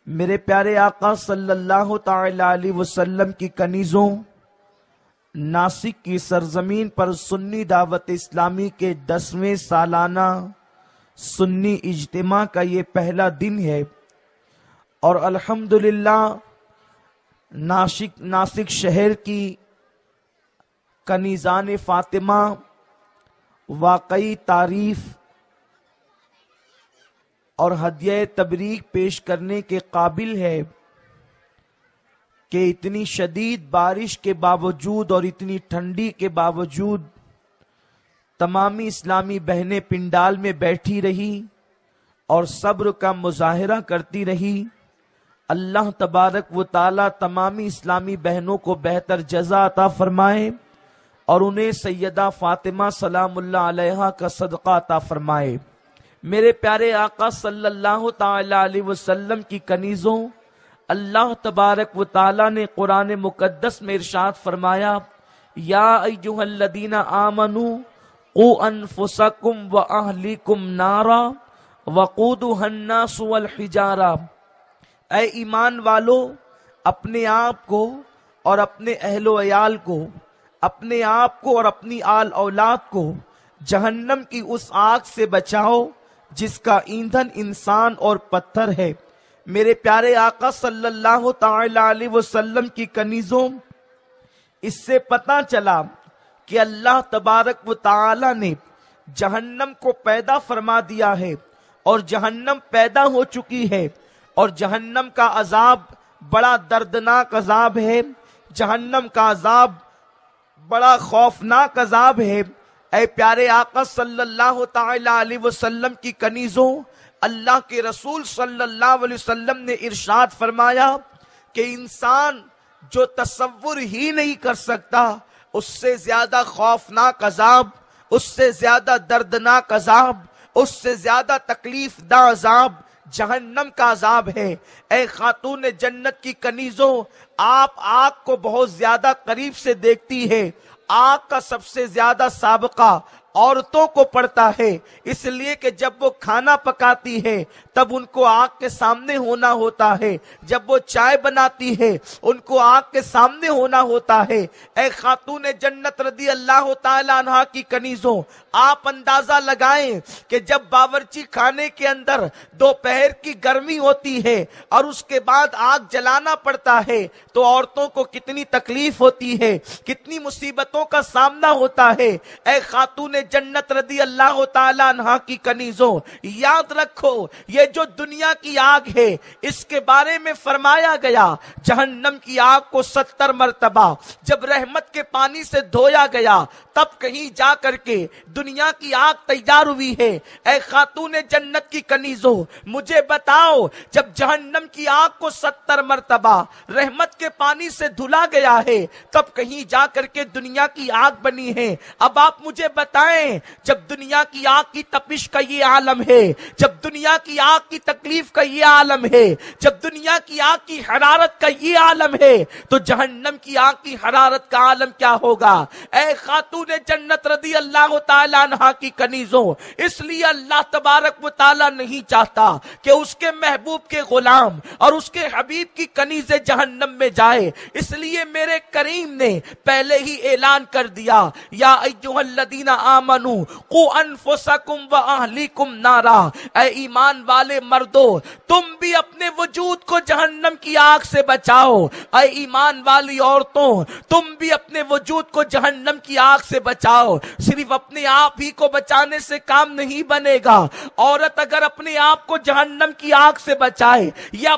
میرے پیارے آقا صلی اللہ تعالی علیہ وسلم کی کنیزوں، ناسک کی سرزمین پر سنی دعوت اسلامی کے 10ویں سالانہ سنی اجتماع کا یہ پہلا دن ہے، اور الحمدللہ ناسک شہر کی کنیزان فاطمہ واقعی تعریف اور ہدیہ تبریک پیش کرنے کے قابل ہے کہ اتنی شدید بارش کے باوجود اور اتنی ٹھنڈی کے باوجود تمامی اسلامی بہنیں پنڈال میں بیٹھی رہی اور صبر کا مظاہرہ کرتی رہی۔ اللہ تبارک و تعالی تمامی اسلامی بہنوں کو بہتر جزا عطا فرمائے اور انہیں سیدہ فاطمہ سلام اللہ علیہا کا صدقہ عطا فرمائے۔ میرے پیارے آقا صلی اللہ تعالی علیہ وسلم کی کنیزوں، اللہ تبارک و تعالی نے قرآن مقدس میں ارشاد فرمایا، یا ایھا الذین آمنوا قوا انفسکم واہلیکم نارا وقودھا الناس والحجارہ، اے ایمان والو، اپنے آپ کو اور اپنے اہل و عیال کو، اپنے آپ کو اور اپنی آل اولاد کو جہنم کی اس آگ سے بچاؤ جس کا ایندھن انسان اور پتھر ہے۔ میرے پیارے آقا صلی اللہ تعالی علیہ وسلم کی کنیزوں، اس سے پتہ چلا کہ اللہ تبارک و تعالی نے جہنم کو پیدا فرما دیا ہے اور جہنم پیدا ہو چکی ہے، اور جہنم کا عذاب بڑا دردناک عذاب ہے، جہنم کا عذاب بڑا خوفناک عذاب ہے۔ اے پیارے آقا صلی اللہ تعالی علیہ وسلم کی کنیزوں، اللہ کے رسول صلی اللہ علیہ وسلم نے ارشاد فرمایا کہ انسان جو تصور ہی نہیں کر سکتا، اس سے زیادہ خوفناک عذاب، اس سے زیادہ دردناک عذاب، اس سے زیادہ تکلیف دہ عذاب جہنم کا عذاب ہے۔ اے خاتون جنت کی کنیزوں، آپ آگ کو بہت زیادہ قریب سے دیکھتی ہے۔ آگ کا سب سے زیادہ سابقہ عورتوں کو پڑتا ہے، اس لیے کہ جب وہ کھانا پکاتی ہے تب ان کو آگ کے سامنے ہونا ہوتا ہے، جب وہ چائے بناتی ہے ان کو آگ کے سامنے ہونا ہوتا ہے۔ اے خاتون جنت رضی اللہ تعالی عنہا کی کنیزوں، آپ اندازہ لگائیں کہ جب باورچی خانے کے اندر دوپہر کی گرمی ہوتی ہے اور اس کے بعد آگ جلانا پڑتا ہے تو عورتوں کو کتنی تکلیف ہوتی ہے، کتنی مصیبتوں کا سامنا ہوتا ہے۔ اے خاتون جنت رضی اللہ تعالی عنہا کی کنیزوں، یاد رکھو یہ جو دنیا کی آگ ہے اس کے بارے میں فرمایا گیا، جہنم کی آگ کو 70 مرتبہ جب رحمت کے پانی سے دھویا گیا تب کہیں جا کر کے دنیا کی آگ تیار ہوئی ہے۔ اے خاتون جنت کی کنیزوں، مجھے بتاؤ، جب جہنم کی آگ کو 70 مرتبہ رحمت کے پانی سے دھلا گیا ہے تب کہیں جا کر کے دنیا کی آگ بنی ہے۔ اب آپ مجھے بتائیں، جب دنیا کی آگ کی تپش کا یہ عالم ہے، جب دنیا کی آگ کی تکلیف کا یہ عالم ہے، جب دنیا کی آگ کی حرارت کا یہ عالم ہے، تو جہنم کی آگ کی حرارت کا عالم کیا ہوگا؟ اے خاتون جنت رضی اللہ تعالی عنہا کی کنیزوں، اس لیے اللہ تبارک و تعالی نہیں چاہتا کہ اس کے محبوب کے غلام اور اس کے حبیب کی کنیزیں جہنم میں جائے، اس لیے میرے کریم نے پہلے ہی اعلان کر دیا، یا ایھا الذین آمنوا قوا انفسکم واہلیکم نارا، اے ایمان والے مردو، تم بھی اپنے وجود کو جہنم کی آگ سے بچاؤ۔ اے ایمان والی عورتوں، تم بھی اپنے وجود کو جہنم کی آگ سے بچاؤ۔ صرف اپنے آپ ہی کو بچانے سے کام نہیں بنے گا، عورت اگر اپنے آپ کو جہنم کی آگ سے بچائے یا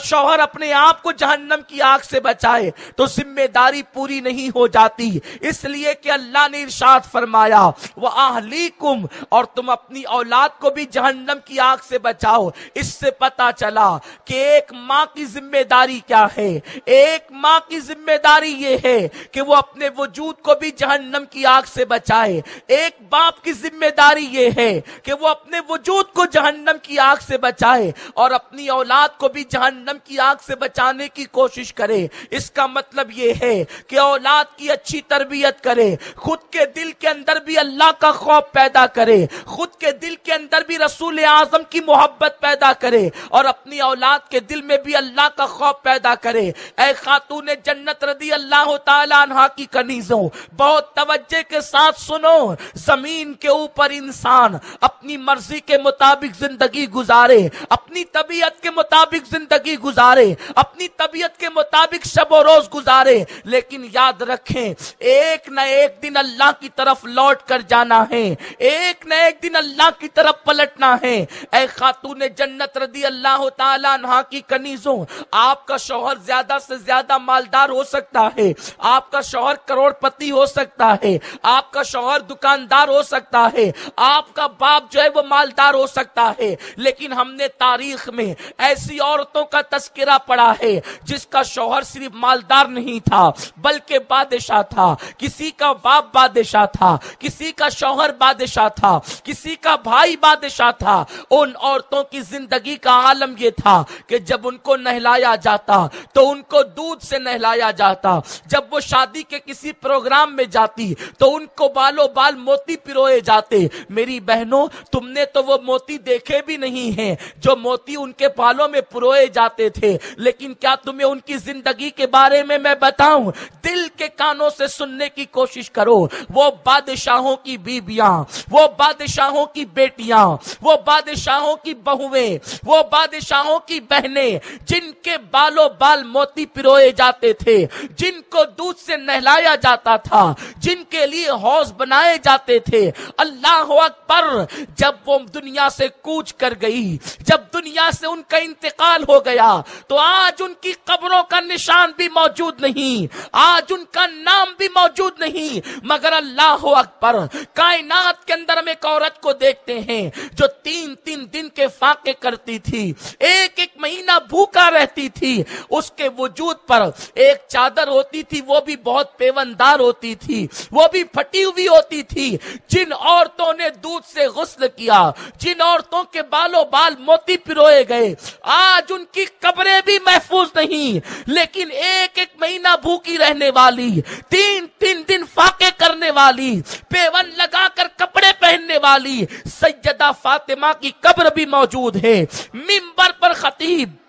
شوہر اپنے آپ کو جہنم کی آگ سے بچائے تو ذمہ داری پوری نہیں ہو جاتی، اس لیے کہ اللہ نے ارشاد فرمایا وَأَهْلِيكُمْ، اور تم اپنی اولاد کو بھی جہنم کی آگ سے بچاؤ۔ اس سے پتا چلا کہ ایک ماں کی ذمہ داری کیا ہے۔ ایک ماں کی ذمہ داری یہ ہے کہ وہ اپنے وجود کو بھی جہنم کی آگ سے بچائے۔ ایک باپ کی ذمہ داری یہ ہے کہ وہ اپنے وجود کو جہنم کی آگ سے بچائے اور اپنی اولاد کو بھی جہنم کی آگ سے بچانے کی کوشش کرے۔ اس کا مطلب یہ ہے کہ اولاد کی اچھی تربیت کرے، خود کے دل کے اندر اندر بھی اللہ کا خوف پیدا کرے، خود کے دل کے اندر بھی رسول اعظم کی محبت پیدا کرے، اور اپنی اولاد کے دل میں بھی اللہ کا خوف پیدا کرے۔ اے خاتون جنت رضی اللہ تعالی عنہا کی کنیزوں، بہت توجہ کے ساتھ سنو، زمین کے اوپر انسان اپنی مرضی کے مطابق زندگی گزارے، اپنی طبیعت کے مطابق زندگی گزارے، اپنی طبیعت کے مطابق شب و روز گزارے، لیکن یاد رکھیں ایک نہ ایک دن اللہ کی طرف لوٹ کر جانا ہے، ایک نہ ایک دن اللہ کی طرف پلٹنا ہے۔ اے خاتون جنت رضی اللہ تعالی عنہا کی کنیزوں، آپ کا شوہر زیادہ سے زیادہ مالدار ہو سکتا ہے، آپ کا شوہر کروڑ پتی ہو سکتا ہے، آپ کا شوہر دکاندار ہو سکتا ہے، آپ کا باپ جو ہے وہ مالدار ہو سکتا ہے، لیکن ہم نے تاریخ میں ایسی عورتوں کا تذکرہ پڑھا ہے جس کا شوہر صرف مالدار نہیں تھا بلکہ بادشاہ تھا، کسی کا باپ بادشاہ تھا، کسی کا شوہر بادشاہ تھا، کسی کا بھائی بادشاہ تھا۔ ان عورتوں کی زندگی کا عالم یہ تھا کہ جب ان کو نہلایا جاتا تو ان کو دودھ سے نہلایا جاتا، جب وہ شادی کے کسی پروگرام میں جاتی تو ان کو بالوں بال موتی پروئے جاتے۔ میری بہنوں، تم نے تو وہ موتی دیکھے بھی نہیں ہیں جو موتی ان کے بالوں میں پروئے جاتے تھے، لیکن کیا تمہیں ان کی زندگی کے بارے میں بتاؤں؟ دل کے کانوں سے سننے کی کوشش کرو۔ وہ بادشاہوں کی بیویاں، وہ بادشاہوں کی بیٹیاں، وہ بادشاہوں کی بہویں، وہ بادشاہوں کی بہنیں، جن کے بالوں بال موتی پروئے جاتے تھے، جن کو دودھ سے نہلایا جاتا تھا، جن کے لیے حوض بنائے جاتے تھے، اللہ اکبر، جب وہ دنیا سے کوچ کر گئی، جب دنیا سے ان کا انتقال ہو گیا تو آج ان کی قبروں کا نشان بھی موجود نہیں، آج ان کا نام بھی موجود نہیں، مگر اللہ اکبر، کائنات کے اندر ہم ایک عورت کو دیکھتے ہیں جو 3 دن کے فاقے کرتی تھی، ایک مہینہ بھوکا رہتی تھی، اس کے وجود پر ایک چادر ہوتی تھی، وہ بھی بہت پیوندار ہوتی تھی، وہ بھی پھٹی ہوئی ہوتی تھی۔ جن عورتوں نے دودھ سے غسل کیا، جن عورتوں کے بالوں بال موتی پروئے گئے، آج ان کی قبریں بھی محفوظ نہیں، لیکن ایک مہینہ بھوکی رہنے والی، 3 دن فاقے کرنے والی، پیون لگا کر کپڑے پہننے والی سیدہ فاطمہ کی قبر بھی موجود ہے۔ منبر پر خطیب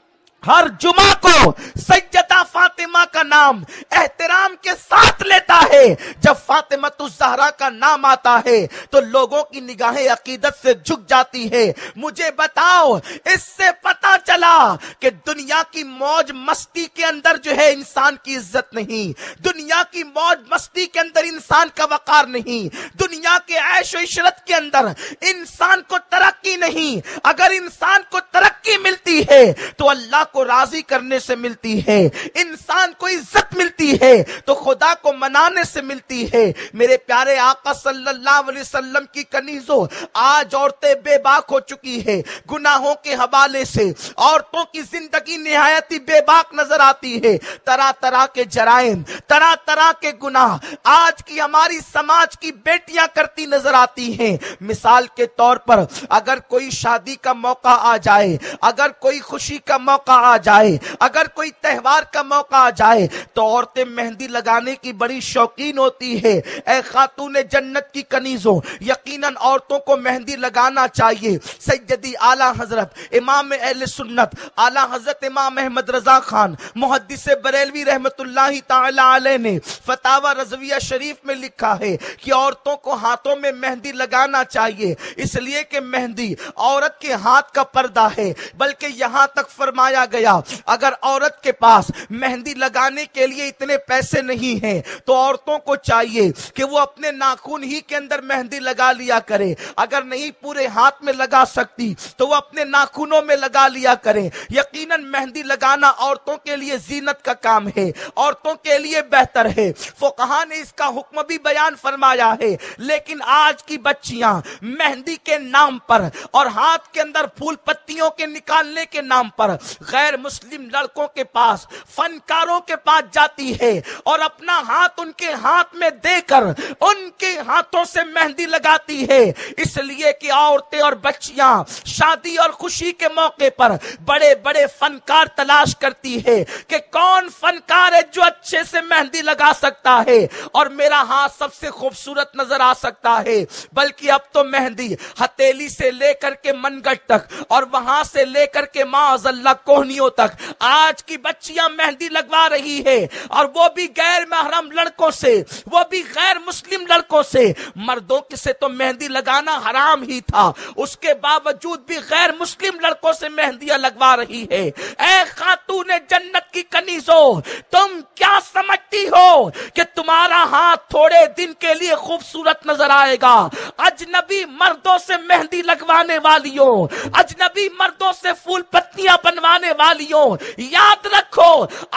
ہر جمعہ کو سیدہ فاطمہ کا نام احترام کے ساتھ لیتا ہے۔ جب فاطمہ الزہرا کا نام آتا ہے تو لوگوں کی نگاہیں عقیدت سے جھک جاتی ہے۔ مجھے بتاؤ، اس سے پتا چلا کہ دنیا کی موج مستی کے اندر جو ہے انسان کی عزت نہیں، دنیا کی موج مستی کے اندر انسان کا وقار نہیں، دنیا کے عیش و عشرت کے اندر انسان کو ترقی نہیں۔ اگر انسان کو ترقی ملتی ہے تو اللہ کو راضی کرنے سے ملتی ہے، انسان کو عزت ملتی ہے تو خدا کو منانے سے ملتی ہے۔ میرے پیارے آقا صلی اللہ علیہ وسلم کی کنیزوں، آج عورتیں بے باک ہو چکی ہے گناہوں کے حوالے سے، عورتوں کی زندگی نہایت ہی بے باک نظر آتی ہے، طرح طرح کے جرائم، طرح طرح کے گناہ آج کی ہماری سماج کی بیٹیاں کرتی نظر آتی ہیں۔ مثال کے طور پر اگر کوئی شادی کا موقع آ جائے، اگر کوئی خوشی کا موقع آ جائے، اگر کوئی تہوار کا موقع آ جائے تو عورتیں مہندی لگانے کی بڑی شوقین ہوتی ہے۔ اے خاتون جنت کی کنیزوں، یقیناً عورتوں کو مہندی لگانا چاہیے۔ سیدی اعلی حضرت امام اہل سنت اعلی حضرت امام احمد رضا خان محدث بریلوی رحمت اللہ تعالی علیہ نے فتاوی رضویہ شریف میں لکھا ہے کہ عورتوں کو ہاتھوں میں مہندی لگانا چاہیے، اس لیے کہ مہندی عورت کے ہاتھ کا پردہ ہے۔ بلکہ یہاں تک فرمایا گیا اگر عورت کے پاس مہندی لگانے کے لیے اتنے پیسے نہیں ہیں تو عورتوں کو چاہیے کہ وہ اپنے ناخن ہی کے اندر مہندی لگا لیا کرے، اگر نہیں پورے ہاتھ میں لگا سکتی تو وہ اپنے ناخنوں میں لگا لیا کریں۔ یقیناً مہندی لگانا عورتوں کے لیے زینت کا کام ہے، عورتوں کے لیے بہتر ہے، فقہا نے اس کا حکم بھی بیان فرمایا ہے۔ لیکن آج کی بچیاں مہندی کے نام پر اور ہاتھ کے اندر پھول پتیوں کے نکالنے کے نام پر غیر مسلم لڑکوں کے پاس، فنکاروں کے پاس جاتی ہے اور اپنا ہاتھ ان کے ہاتھ میں دے کر ان کے ہاتھوں سے مہندی لگاتی ہے، اس لیے کہ عورتیں اور بچیاں شادی اور خوشی کے موقع پر بڑے بڑے بڑے فنکار تلاش کرتی ہے کہ کون فنکار ہے جو اچھے سے مہندی لگا سکتا ہے اور میرا ہاتھ سب سے خوبصورت نظر آ سکتا ہے، بلکہ اب تو مہندی ہتھیلی سے لے کر کے منگٹ تک اور وہاں سے لے کر کے معاذ اللہ کوہنیوں تک آج کی بچیاں مہندی لگوا رہی ہے، اور وہ بھی غیر محرم لڑکوں سے، وہ بھی غیر مسلم لڑکوں سے۔ مردوں سے تو مہندی لگانا حرام ہی تھا، اس کے باوجود بھی غیر مسلم لڑکوں سے مہندیاں لگوا رہی ہے۔ اے خاتون جنت کی کنیزوں، تم کیا سمجھتی ہو کہ تمہارا ہاتھ تھوڑے دن کے لیے خوبصورت نظر آئے گا؟ اجنبی مردوں سے مہندی لگوانے والیوں، اجنبی مردوں سے پھول پتیاں بنوانے والیوں، یاد رکھو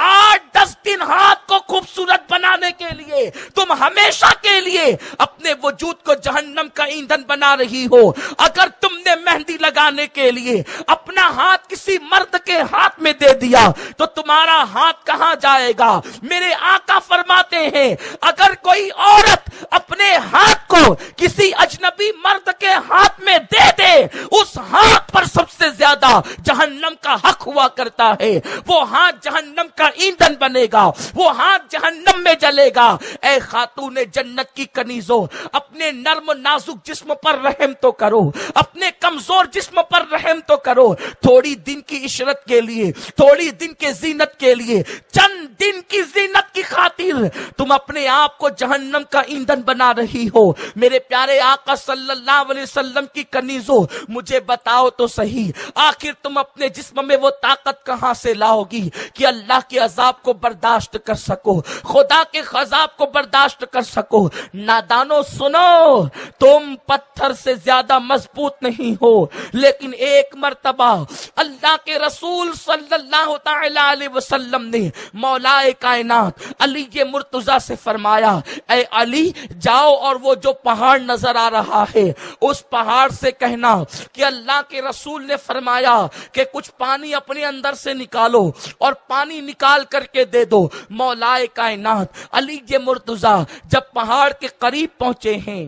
8-10 دن ہاتھ کو خوبصورت بنانے کے لیے تم ہمیشہ کے لیے اپنے وجود کو جہنم کا ایندھن بنا رہی ہو۔ اگر تم نے مہندی لگانے کے لیے اپنا ہاتھ کسی مرد کے ہاتھ میں دے دیا تو تمہارا ہاتھ کہاں جائے گا؟ میرے آقا فرماتے ہیں اگر کوئی عورت اپنے ہاتھ کو کسی اجنبی مرد کے ہاتھ میں دے دے، اس ہاتھ پر سب سے زیادہ جہنم کا حق ہوا کرتا ہے، وہ ہاتھ جہنم کا ایندھن بنے گا، وہ ہاتھ جہنم میں جلے گا۔ اے خاتون جنت کی کنیزوں، اپنے نرم نازک جسم پر رحم تو کرو، اپنے کمزور جسم پر رحم تو کرو۔ تھوڑی دن کی عشرت کے لیے، تھوڑی دن کے زینت کے لیے، چند دن کی زینت کی خاطر تم اپنے آپ کو جہنم کا ایندھن بنا رہی ہو۔ میرے پیارے آقا صلی اللہ علیہ وسلم کی کنیزوں، مجھے بتاؤ تو صحیح، آخر تم اپنے جسم میں وہ طاقت کہاں سے لاؤ گی کہ اللہ کے عذاب کو برداشت کر سکو، خدا کے عذاب کو برداشت کر سکو؟ نادانو سنو، تم پتھر سے زیادہ مضبوط نہیں ہو، لیکن ایک مرتبہ اللہ کے رسول صلی اللہ تعالی علیہ وسلم نے مولا کائنات علی مرتضیٰ سے فرمایا، اے علی جاؤ اور وہ جو پہاڑ نظر آ رہا ہے اس پہاڑ سے کہنا کہ اللہ کے رسول نے فرمایا کہ کچھ پانی اپنے اندر سے نکالو اور پانی نکال کر کے دے دو۔ مولا کائنات علی مرتضیٰ جب پہاڑ کے قریب پہنچے ہیں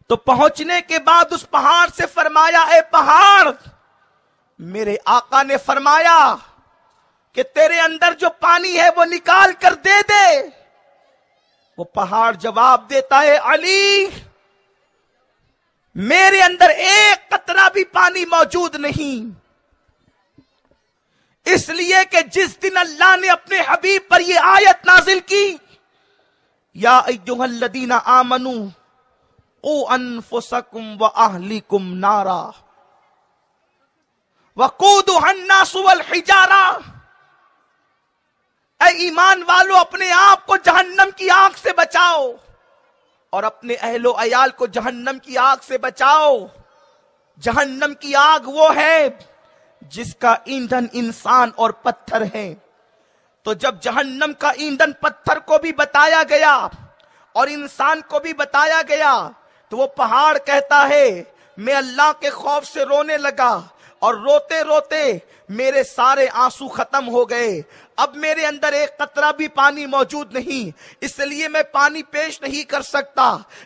تو پہنچنے کے بعد اس پہاڑ سے فرمایا، اے پہاڑ، میرے آقا نے فرمایا کہ تیرے اندر جو پانی ہے وہ نکال کر دے دے۔ وہ پہاڑ جواب دیتا ہے، علی میرے اندر ایک قطرہ بھی پانی موجود نہیں، اس لیے کہ جس دن اللہ نے اپنے حبیب پر یہ آیت نازل کی، یا ایھا الذین آمنوا قوا انفسکم واہلیکم نارا وقودھا الناس والحجارہ، اے ایمان والو اپنے آپ کو جہنم کی آگ سے بچاؤ اور اپنے اہل و عیال کو جہنم کی آگ سے بچاؤ۔ جہنم کی آگ وہ ہے جس کا ایندھن انسان اور پتھر ہے۔ تو جب جہنم کا ایندھن پتھر کو بھی بتایا گیا اور انسان کو بھی بتایا گیا تو وہ پہاڑ کہتا ہے، میں اللہ کے خوف سے رونے لگا اور روتے روتے میرے سارے آنسو ختم ہو گئے، اب میرے اندر ایک قطرہ بھی پانی موجود نہیں، اس لیے میں پانی پیش نہیں کر سکتا۔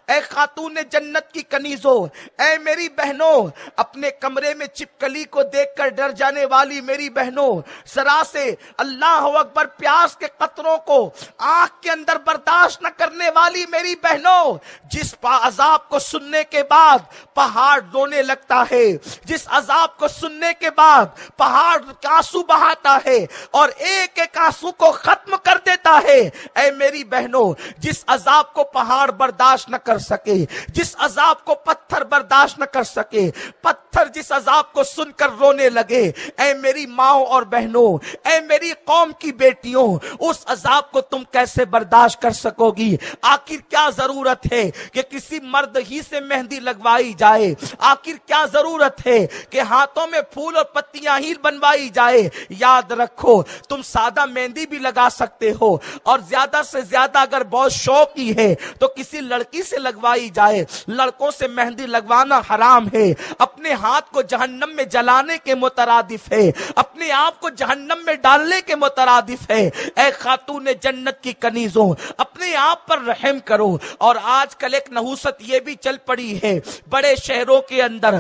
اے خاتون جنت کی کنیزوں، اے میری بہنوں، اپنے کمرے میں چپکلی کو دیکھ کر ڈر جانے والی میری بہنوں، ذرا سے اللہ اکبر پیاس کے قطروں کو آنکھ کے اندر برداشت نہ کرنے والی میری بہنوں، جس عذاب کو سننے کے بعد پہاڑ رونے لگتا ہے، جس عذاب کو سننے کے بعد پہاڑ آنسو بہاتا ہے اور ایک ایک آنسو کو ختم کر دیتا ہے، اے میری بہنوں، جس عذاب کو پہاڑ برداشت نہ کر سکے، جس عذاب کو پتھر برداشت نہ کر سکے، پتھر جس عذاب کو سن کر رونے لگے، اے میری ماؤں اور بہنوں، اے میری قوم کی بیٹیوں، اس عذاب کو تم کیسے برداشت کر سکو گی؟ آخر کیا ضرورت ہے کہ کسی مرد ہی سے مہندی لگوائی جائے؟ آخر کیا ضرورت ہے کہ ہاتھوں میں پھول اور پتیاں ہی بنوائی جائے؟ یاد رکھو، تم سادہ مہندی بھی لگا سکتے ہو، اور زیادہ سے زیادہ اگر بہت شوقی ہے تو کسی لڑکی سے لگوائی جائے۔ لڑکوں سے مہندی لگوانا حرام ہے، اپنے ہاتھ کو جہنم میں جلانے کے مترادف ہے، اپنے آپ کو جہنم میں ڈالنے کے مترادف ہے۔ اے خاتون جنت کی کنیزوں، اپنے آپ پر رحم کرو۔ اور آج کل ایک نحوست یہ بھی چل پڑی ہے، بڑے شہروں کے اندر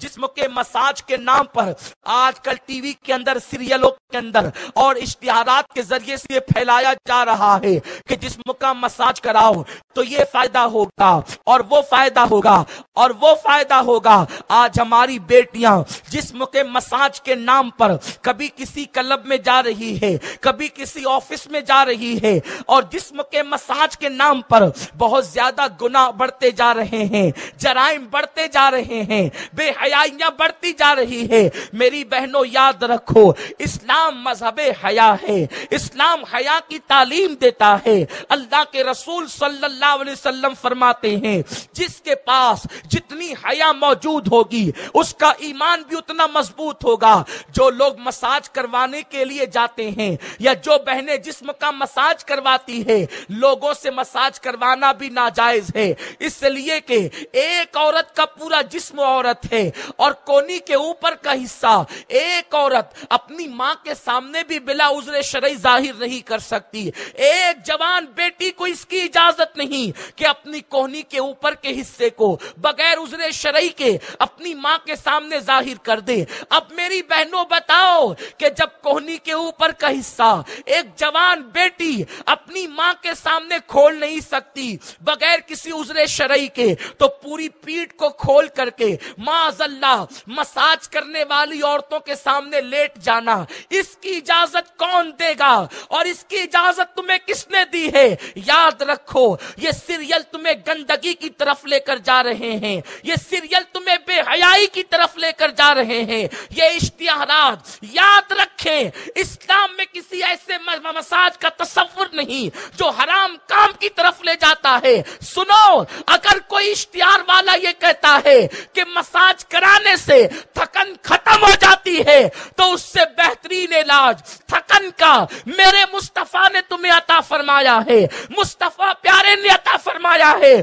جسم کے مساج کے نام پر آج کل ٹی وی کے اندر، سیریلوں کے اندر اور اشتہارات کے ذریعے سے یہ پھیلایا جا رہا ہے کہ جسم کا مساج کراؤ تو یہ فائدہ ہوگا اور وہ فائدہ ہوگا اور وہ فائدہ ہوگا۔ آج ہماری بیٹیاں جسم کے مساج کے نام پر کبھی کسی کلب میں جا رہی ہے، کبھی کسی آفس میں جا رہی ہے، اور جسم کے مساج کے نام پر بہت زیادہ گناہ بڑھتے جا رہے ہیں، جرائم بڑھتے جا رہے ہیں، بے حیائیاں بڑھتی جا رہی ہے۔ میری بہنوں یاد رکھو، اسلام مذہب حیا ہے، اسلام حیا کی تعلیم دیتا ہے۔ اللہ کے رسول صلی اللہ علیہ وسلم فرماتے ہیں جس کے پاس جتنی حیا موجود ہوگی اس کا ایمان بھی اتنا مضبوط ہوگا۔ جو لوگ مساج کروانے کے لیے جاتے ہیں یا جو بہنیں جسم کا مساج کرواتی ہے، لوگوں سے مساج کروانا بھی ناجائز ہے، اس لیے کہ ایک عورت کا پورا جسم عورت ہے اور کونی کے اوپر کا حصہ ایک عورت اپنی ماں کے سامنے بھی بلا عذر شرعی ظاہر نہیں کر سکتی۔ ایک جوان بیٹی کو اس کی اجازت نہیں کہ اپنی کونی کے اوپر کے حصے کو بغیر عذر شرعی کے اپنی ماں کے سامنے ظاہر کر دے۔ اب میری بہنوں بتاؤ کہ جب کونی کے اوپر کا حصہ ایک جوان بیٹی اپنی ماں کے سامنے کھول نہیں سکتی بغیر کسی عذر شرعی کے، تو پوری پیٹھ کو کھول کر کے معاذ اللہ مساج کرنے والی عورتوں کے سامنے لیٹ جانا، اس کی اجازت کون دے گا اور اس کی اجازت تمہیں کس نے دی ہے؟ یاد رکھو، یہ سیریل تمہیں گندگی کی طرف لے کر جا رہے ہیں، یہ سیریل تمہیں بے حیائی کی طرف لے کر جا رہے ہیں، یہ اشتہارات۔ یاد رکھیں، اسلام میں کسی ایسے مساج کا تصور نہیں جو حرام کام کی طرف لے جاتا ہے۔ سنو، اگر کوئی اشتہار والا یہ کہتا ہے کہ مساج کرانے سے تھکن ختم ہو جاتی ہے، تو اس سے بہترین علاج تھکن کا میرے مصطفیٰ نے تمہیں عطا فرمایا ہے، مصطفیٰ پیارے نے عطا فرمایا ہے۔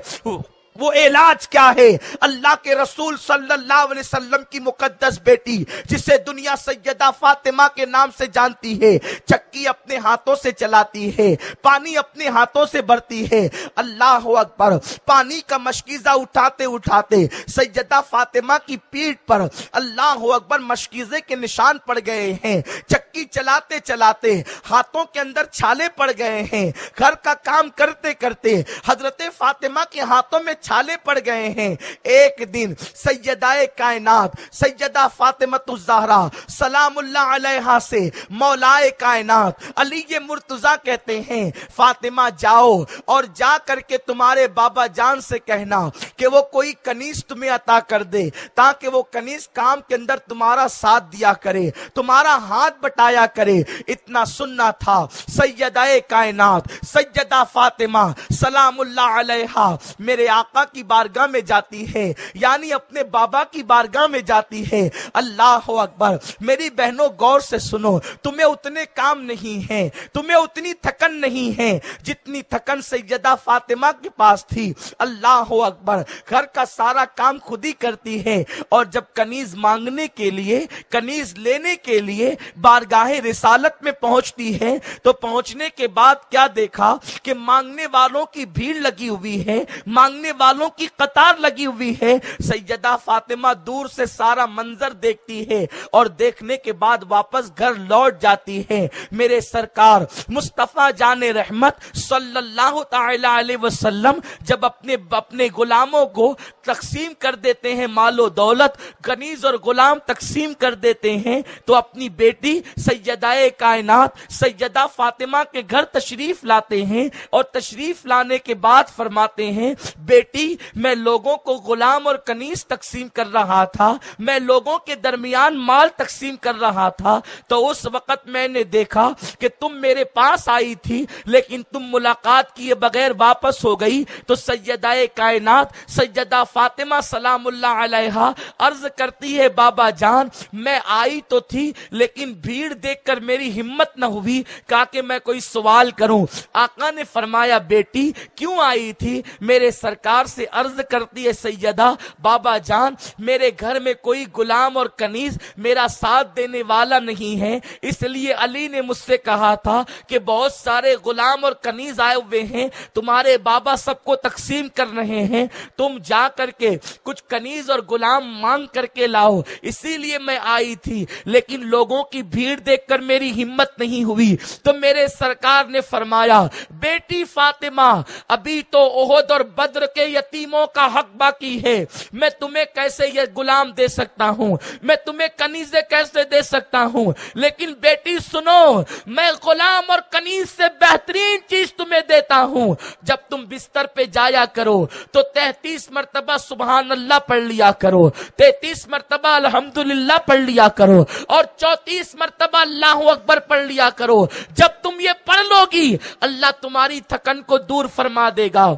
وہ علاج کیا ہے؟ اللہ کے رسول صلی اللہ علیہ وسلم کی مقدس بیٹی جسے دنیا سیدہ فاطمہ کے نام سے جانتی ہے، چکی اپنے ہاتھوں سے چلاتی ہے، پانی اپنے ہاتھوں سے بھرتی ہے۔ اللہ اکبر، پانی کا مشکیزہ اٹھاتے اٹھاتے سیدہ فاطمہ کی پیٹھ پر اللہ اکبر مشکیزے کے نشان پڑ گئے ہیں، چکی چلاتے چلاتے ہاتھوں کے اندر چھالے پڑ گئے ہیں، گھر کا کام کرتے کرتے حضرت فاطمہ کے ہاتھوں میں چھالے پڑ گئے ہیں۔ ایک دن سیدہ کائنات سیدہ فاطمہ الزہرا سلام اللہ علیہا سے مولائے کائنات علی مرتضیٰ کہتے ہیں، فاطمہ جاؤ اور جا کر کے تمہارے بابا جان سے کہنا کہ وہ کوئی کنیز تمہیں عطا کر دے، تاکہ وہ کنیز کام کے اندر تمہارا ساتھ دیا کرے، تمہارا ہاتھ بٹایا کرے۔ اتنا سننا تھا، سیدہ کائنات سیدہ فاطمہ سلام اللہ علیہا میرے آقا کی بارگاہ میں جاتی ہے، یعنی اپنے بابا کی بارگاہ میں جاتی ہے۔ اللہ اکبر، میری بہنوں غور سے سنو، تمہیں اتنے کام نہیں ہیں، تمہیں اتنی تھکن نہیں ہے جتنی تھکن سیدہ فاطمہ کے پاس تھی۔ اللہ اکبر، گھر کا سارا کام خود ہی کرتی ہے، اور جب کنیز مانگنے کے لیے، کنیز لینے کے لیے بارگاہ رسالت میں پہنچتی ہے، تو پہنچنے کے بعد کیا دیکھا کہ مانگنے والوں کی بھیڑ لگی ہوئی ہے، مانگنے والوں کی قطار لگی ہوئی ہے۔ سیدہ فاطمہ دور سے سارا منظر دیکھتی ہے اور دیکھنے کے بعد واپس گھر لوٹ جاتی ہے۔ میرے سرکار مصطفیٰ جان رحمت صلی اللہ تعالی علیہ وسلم جب اپنے غلاموں کو تقسیم کر دیتے ہیں، مال و دولت، کنیز اور غلام تقسیم کر دیتے ہیں، تو اپنی بیٹی سیدہ کائنات سیدہ فاطمہ کے گھر تشریف لاتے ہیں، اور تشریف لانے کے بعد فرماتے ہیں، بیٹی میں لوگوں کو غلام اور کنیز تقسیم کر رہا تھا، میں لوگوں کے درمیان مال تقسیم کر رہا تھا، تو اس وقت میں نے دیکھا کہ تم میرے پاس آئی تھی لیکن تم ملاقات کیے بغیر واپس ہو گئی۔ تو سیدہ کائنات سیدہ فاطمہ سلام اللہ علیہا عرض کرتی ہے، بابا جان میں آئی تو تھی لیکن بھیڑ بھیڑ دیکھ کر میری ہمت نہ ہوئی، کہا کہ میں کوئی سوال کروں۔ آقا نے فرمایا بیٹی کیوں آئی تھی؟ میرے سرکار سے عرض کرتی ہے سیدہ بابا جان میرے گھر میں کوئی غلام اور کنیز میرا ساتھ دینے والا نہیں ہے، اس لیے علی نے مجھ سے کہا تھا کہ بہت سارے غلام اور کنیز آئے ہوئے ہیں، تمہارے بابا سب کو تقسیم کر رہے ہیں، تم جا کر کے کچھ کنیز اور غلام مانگ کر کے لاؤ، اسی لیے میں آئی تھی، لیکن لوگوں کی بھیڑ دیکھ کر میری ہمت نہیں ہوئی۔ تو میرے سرکار نے فرمایا بیٹی فاطمہ ابھی تو احد اور بدر کے یتیموں کا حق باقی ہے، میں تمہیں کیسے یہ غلام دے سکتا ہوں، میں تمہیں کنیزیں کیسے دے سکتا ہوں، لیکن بیٹی سنو میں غلام اور کنیز سے بہترین چیز تمہیں دیتا ہوں، جب تم بستر پہ جایا کرو تو 33 مرتبہ سبحان اللہ پڑھ لیا کرو، 33 مرتبہ الحمدللہ پڑھ لیا کرو، اور 34 مرتبہ اللہ اکبر پڑھ لیا کرو۔ جب تم یہ پڑھ لو گی اللہ تمہاری تھکن کو دور فرما دے گا۔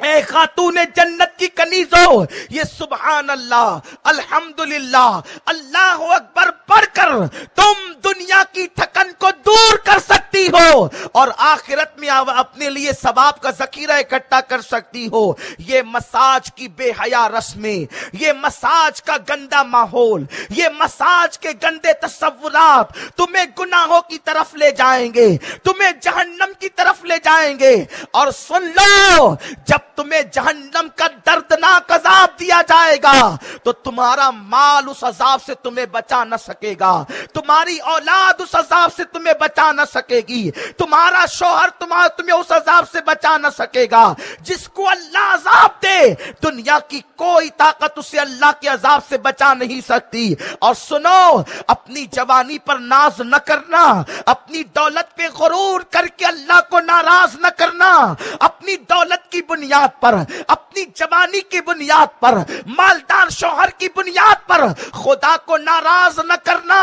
اے خاتون جنت کی کنیزوں، یہ سبحان اللہ الحمدللہ اللہ اکبر پڑھ کر تم دنیا کی تھکن کو دور کر سکتی ہو اور آخرت میں اپنے لیے ثواب کا ذخیرہ اکٹھا کر سکتی ہو۔ یہ مساج کی بے حیا رسمیں، یہ مساج کا گندا ماحول، یہ مساج کے گندے تصورات تمہیں گناہوں کی طرف لے جائیں گے، تمہیں جہنم کی طرف لے جائیں گے۔ اور سن لو جب تمہیں جہنم کا دردناک عذاب دیا جائے گا تو تمہارا مال اس عذاب سے تمہیں بچا نہ سکے گا، تمہاری اولاد اس عذاب سے تمہیں بچا نہ سکے گی، تمہارا شوہر تمہیں اس عذاب سے بچا نہ سکے گا۔ جس کو اللہ عذاب دے دنیا کی کوئی طاقت اسے اللہ کے عذاب سے بچا نہیں سکتی۔ اور سنو اپنی جوانی پر ناز نہ کرنا، اپنی دولت پہ غرور کر کے اللہ کو ناراض نہ کرنا، اپنی دولت کی بنیاد پر، اپنی جوانی کی بنیاد پر، مالدار شوہر کی بنیاد پر خدا کو ناراض نہ کرنا،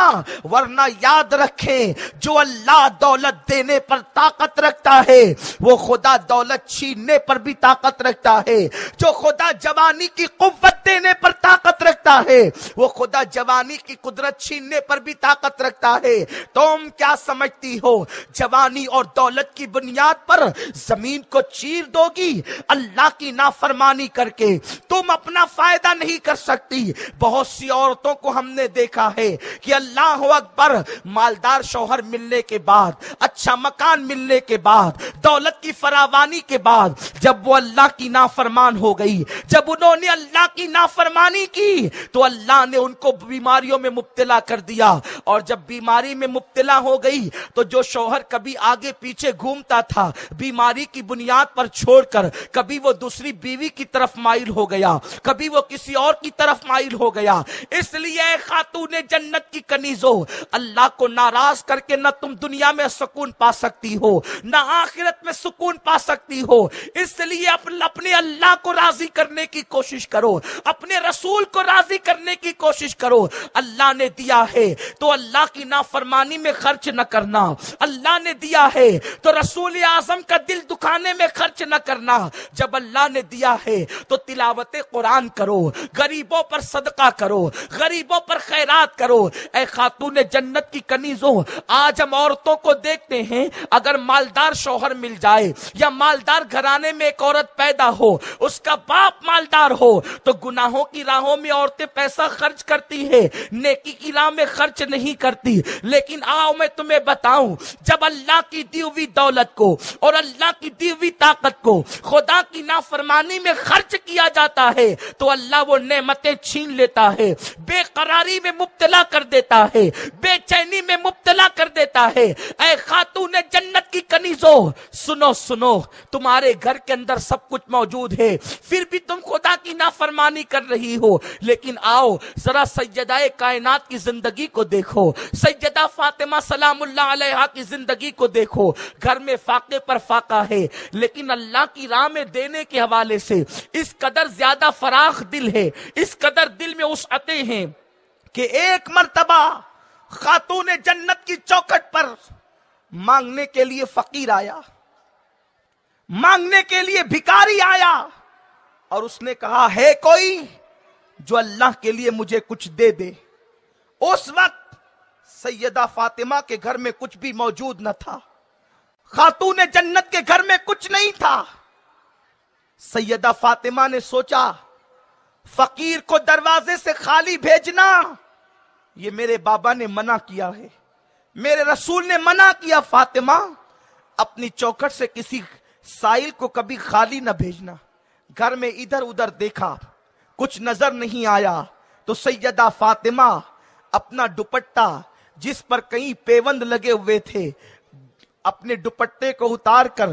ورنہ یاد رکھیں جو اللہ دولت دینے پر طاقت رکھتا ہے وہ خدا دولت چھیننے پر بھی طاقت رکھتا ہے، جو خدا جوانی کی قوت دینے پر طاقت رکھتا ہے وہ خدا جوانی کی قدرت چھیننے پر بھی طاقت رکھتا ہے۔ تم کیا سمجھتی ہو جوانی اور دولت کی بنیاد پر زمین کو چیر دو گی؟ اللہ کی نافرمانی کر کے تم اپنا فائدہ نہیں کر سکتی۔ بہت سی عورتوں کو ہم نے دیکھا ہے کہ اللہ اکبر مالدار شوہر ملنے کے بعد، اچھا مکان ملنے کے بعد، دولت کی فراوانی کے بعد جب وہ اللہ کی نافرمان ہو گئی، جب انہوں نے اللہ کی نافرمانی کی تو اللہ نے ان کو بیماریوں میں مبتلا کر دیا، اور جب بیماری میں مبتلا ہو گئی تو جو شوہر کبھی آگے پیچھے گھومتا تھا بیماری کی بنیاد پر چھوڑ کر، کبھی وہ دوسری بیوی کی طرف مائل ہو گیا، کبھی وہ کسی اور کی طرف مائل ہو گیا۔ اس لیے خاتون جنت کی کنیزوں اللہ کو ناراض کر کے نہ تم دنیا میں سکون پا سکتی ہو نہ آخرت میں سکون پا سکتی ہو۔ اس لیے اپنے اللہ کو راضی کرنے کی کوشش کرو، اپنے رسول کو راضی کرنے کی کوشش کرو۔ اللہ نے دیا ہے تو اللہ کی نافرمانی میں خرچ نہ کرنا، اللہ نے دیا ہے تو رسول اعظم کا دل دکھانے میں خرچ نہ کرنا۔ جب اللہ نے دیا ہے تو تلاوت قرآن کرو، غریبوں پر صدقہ کرو، غریبوں پر خیرات کرو۔ اے خاتون جنت کی کنیزوں، آج ہم عورتوں کو دیکھتے ہیں اگر مالدار شوہر مل جائے یا مالدار گھرانے میں ایک عورت پیدا ہو، اس کا باپ مالدار ہو تو گناہوں کی راہوں میں عورتیں پیسہ خرچ کرتی ہے، نیکی کی راہ میں خرچ نہیں کرتی۔ لیکن آؤ میں تمہیں بتاؤں جب اللہ کی دی ہوئی دولت کو اور اللہ کی دی ہوئی طاقت کو خدا کی نافرمانی میں خرچ کیا جاتا ہے تو اللہ وہ نعمتیں چھین لیتا ہے، بے قراری میں مبتلا کر دیتا ہے، بے چینی میں مبتلا کر دیتا ہے۔ اے خاتون جنت کی کنیزوں سنو سنو، تمہارے گھر کے اندر سب کچھ موجود ہے پھر بھی تم خدا کی نافرمانی کر رہی ہو۔ لیکن آؤ ذرا سیدہ کائنات کی زندگی کو دیکھو، سیدہ فاطمہ سلام اللہ علیہا کی زندگی کو دیکھو۔ گھر میں فاقے پر فاقہ ہے لیکن اللہ کی راہ میں دینے کے حوالے سے اس قدر زیادہ فراخ دل ہے، اس قدر دل میں وسعتیں ہیں کہ ایک مرتبہ خاتون جنت کی چوکھٹ پر مانگنے کے لیے فقیر آیا، مانگنے کے لیے بھکاری آیا، اور اس نے کہا ہے کوئی جو اللہ کے لیے مجھے کچھ دے دے۔ اس وقت سیدہ فاطمہ کے گھر میں کچھ بھی موجود نہ تھا، خاتون جنت کے گھر میں کچھ نہیں تھا۔ سیدہ فاطمہ نے سوچا فقیر کو دروازے سے خالی بھیجنا، یہ میرے بابا نے منع کیا ہے، میرے رسول نے منع کیا، فاطمہ اپنی چوکھٹ سے کسی سائل کو کبھی خالی نہ بھیجنا۔ گھر میں ادھر ادھر دیکھا، کچھ نظر نہیں آیا، تو سیدہ فاطمہ اپنا دوپٹہ جس پر کئی پیوند لگے ہوئے تھے، اپنے دوپٹے کو اتار کر